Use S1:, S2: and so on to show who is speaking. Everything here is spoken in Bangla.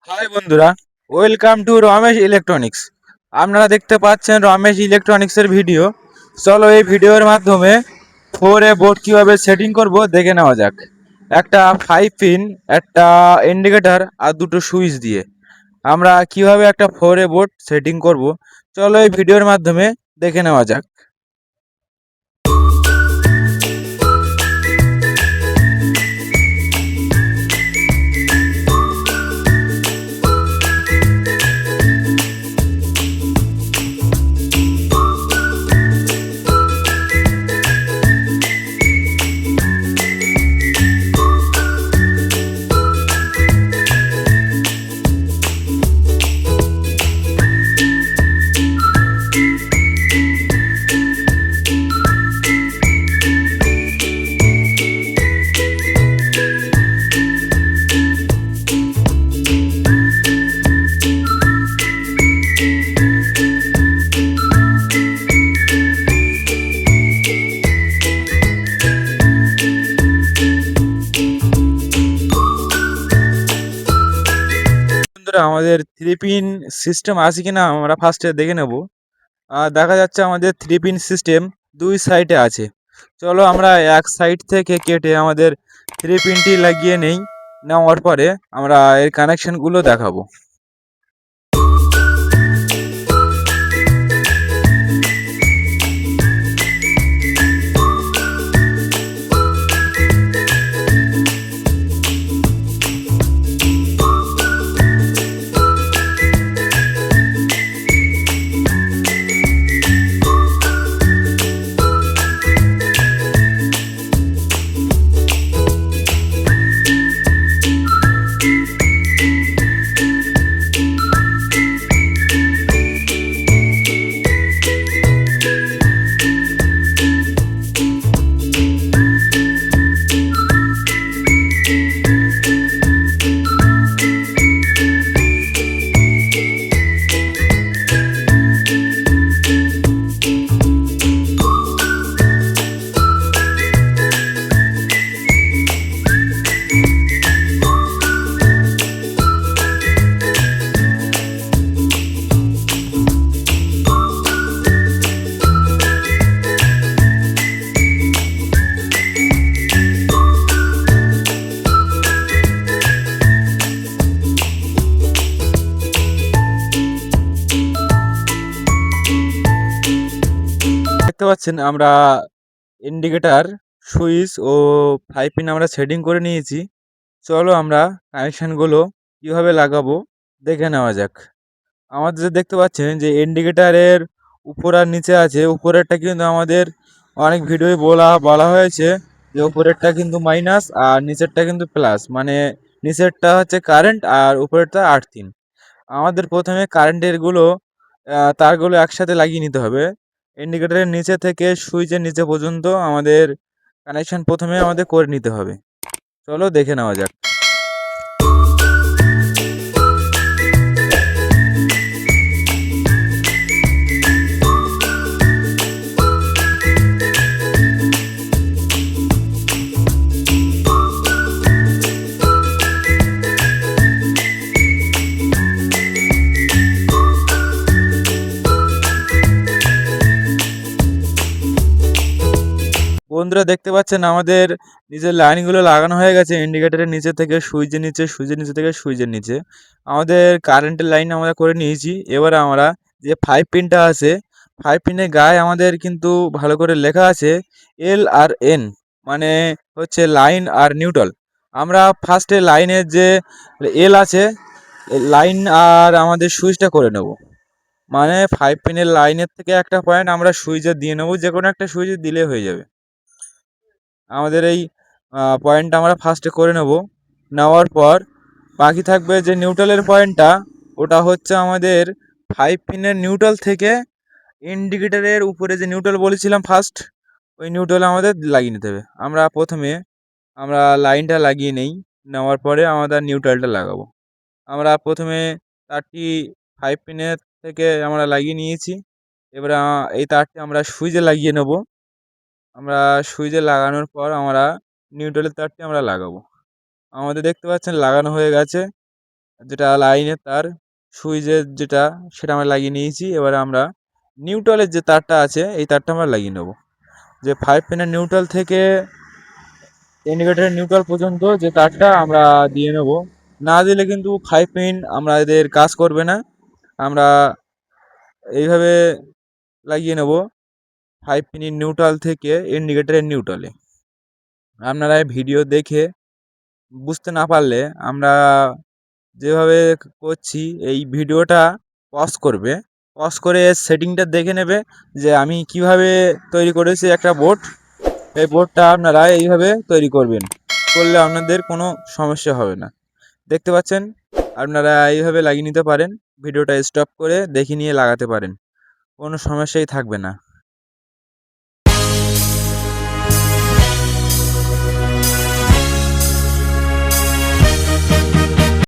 S1: হাই বন্ধুরা, ওয়েলকাম টু রমেশ ইলেকট্রনিক্স। আপনারা দেখতে পাচ্ছেন রমেশ ইলেকট্রনিক্সের ভিডিও। চলো এই ভিডিওর মাধ্যমে 4A বোর্ড কীভাবে সেটিং করব দেখে নেওয়া যাক। একটা 5 পিন, একটা ইন্ডিকেটর আর দুটো সুইচ দিয়ে আমরা কিভাবে একটা 4A বোর্ড সেটিং করব, চলো এই ভিডিওর মাধ্যমে দেখে নেওয়া যাক। বন্ধুরা, আমাদের 3 পিন সিস্টেম আছে কিনা আমরা ফার্স্টে দেখে নেব। দেখা যাচ্ছে আমাদের 3 পিন সিস্টেম দুই সাইডে আছে। চলো আমরা এক সাইড থেকে কেটে আমাদের 3 পিনটি লাগিয়ে নেওয়ার পরে আমরা এর কানেকশনগুলো দেখাবো। দেখতে পাচ্ছেন আমরা ইন্ডিকেটর, সুইচ ও 5 পিন আমরা সেটিং করে নিয়েছি। চলো আমরা কানেকশানগুলো কীভাবে লাগাবো দেখে নেওয়া যাক। আমাদের যে দেখতে পাচ্ছেন যে ইন্ডিকেটারের উপর আর নিচে আছে, উপরেরটা কিন্তু আমাদের অনেক ভিডিওয় বলা হয়েছে যে উপরেরটা কিন্তু মাইনাস আর নিচেরটা কিন্তু প্লাস, মানে নিচেরটা হচ্ছে কারেন্ট আর উপরেরটা আর্থিং। আমাদের প্রথমে কারেন্টেরগুলো তারগুলো একসাথে লাগিয়ে নিতে হবে। ইন্ডিকেটরের নিচে থেকে সুইচের নিচে পর্যন্ত আমাদের কানেকশান প্রথমে আমাদের করে নিতে হবে। চলো দেখে নেওয়া যাক। বন্ধুরা দেখতে পাচ্ছেন আমাদের নিচের লাইনগুলো লাগানো হয়ে গেছে। ইন্ডিকেটরের নিচে থেকে সুইচের নিচে, সুইচের নিচে থেকে সুইচের নিচে আমাদের কারেন্টের লাইন আমরা করে নিয়েছি। এবারে আমরা যে 5 পিনটা আছে, 5 পিনের গায়ে আমাদের কিন্তু ভালো করে লেখা আছে এল আর এন, মানে হচ্ছে লাইন আর নিউট্রাল। আমরা ফার্স্টে লাইনের যে এল আছে, লাইন আর আমাদের সুইচটা করে নেব। মানে 5 পিনের লাইনের থেকে একটা পয়েন্ট আমরা সুইচে দিয়ে নেবো, যে কোনো একটা সুইচে দিলে হয়ে যাবে। আমাদের এই পয়েন্টটা আমরা ফার্স্টে করে নেওয়ার পর বাকি থাকবে যে নিউট্রালের পয়েন্টটা, ওটা হচ্ছে আমাদের 5 পিনের নিউট্রাল থেকে ইন্ডিকেটরের উপরে যে নিউট্রাল বলেছিলাম ফার্স্ট, ওই নিউট্রাল আমাদের লাগিয়ে নিতে হবে। আমরা লাইনটা লাগিয়ে নেওয়ার পরে আমাদের নিউট্রালটা লাগাবো। আমরা প্রথমে তারটি 5 পিনের থেকে আমরা লাগিয়ে নিয়েছি। এবারে এই তারটি আমরা সুইচে লাগিয়ে নেব। আমরা সুইচে লাগানোর পর আমরা নিউট্রালের তারটি আমরা লাগাবো। আমাদের দেখতে পাচ্ছেন লাগানো হয়ে গেছে। যেটা লাইনের তার সুইচের যেটা সেটা আমরা লাগিয়ে নিয়েছি। এবারে আমরা নিউট্রালের যে তারটা আছে এই তারটা আমরা লাগিয়ে নেব। যে 5 পিনের নিউট্রাল থেকে ইন্ডিকেটরের নিউট্রাল পর্যন্ত যে তারটা আমরা দিয়ে নেব। না দিলে কিন্তু 5 পিন আমরা এদের কাজ করবে না। আমরা এইভাবে লাগিয়ে নেব 5 পিনের নিউট্রাল থেকে ইন্ডিকেটরের নিউট্রালে। আপনারা ভিডিও দেখে বুঝতে না পারলে আমরা যেভাবে করছি এই ভিডিওটা পজ করবে, পজ করে সেটিংটা দেখে নেবে যে আমি কিভাবে তৈরি করেছি একটা বোর্ড। এই বোর্ডটা আপনারা এইভাবে তৈরি করবেন, করলে আপনাদের কোনো সমস্যা হবে না। দেখতে পাচ্ছেন, আপনারা এইভাবে লাগিয়ে নিতে পারেন। ভিডিওটা স্টপ করে দেখে নিয়ে লাগাতে পারেন, কোনো সমস্যাই থাকবে না।